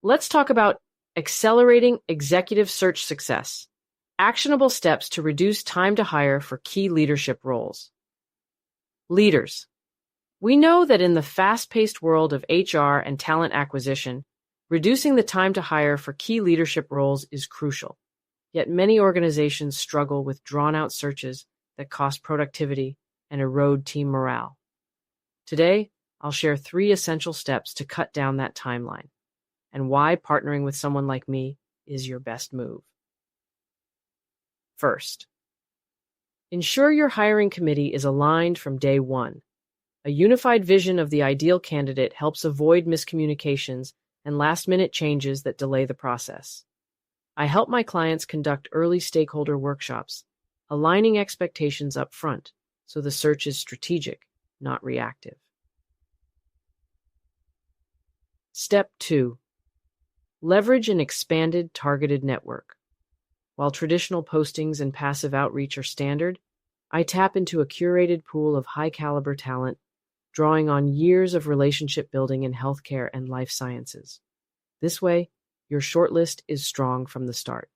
Let's talk about accelerating executive search success. Actionable steps to reduce time to hire for key leadership roles. Leaders. We know that in the fast-paced world of HR and talent acquisition, reducing the time to hire for key leadership roles is crucial. Yet many organizations struggle with drawn-out searches that cost productivity and erode team morale. Today, I'll share 3 essential steps to cut down that timeline and why partnering with someone like me is your best move. First, ensure your hiring committee is aligned from day one. A unified vision of the ideal candidate helps avoid miscommunications and last-minute changes that delay the process. I help my clients conduct early stakeholder workshops, aligning expectations up front so the search is strategic, not reactive. Step 2. Leverage an expanded targeted network. While traditional postings and passive outreach are standard, I tap into a curated pool of high-caliber talent, drawing on years of relationship building in healthcare and life sciences. This way, your shortlist is strong from the start.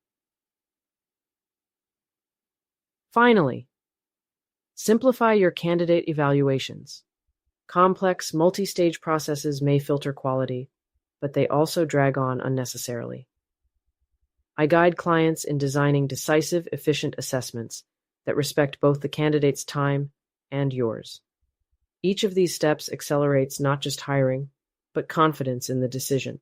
Finally, simplify your candidate evaluations. Complex, multi-stage processes may filter quality, but they also drag on unnecessarily. I guide clients in designing decisive, efficient assessments that respect both the candidate's time and yours. Each of these steps accelerates not just hiring, but confidence in the decision.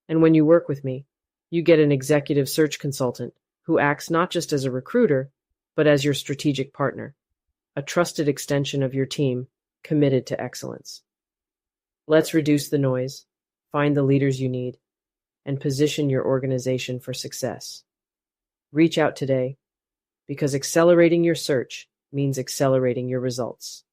And when you work with me, you get an executive search consultant who acts not just as a recruiter, but as your strategic partner, a trusted extension of your team committed to excellence. Let's reduce the noise, find the leaders you need, and position your organization for success. Reach out today, because accelerating your search means accelerating your results.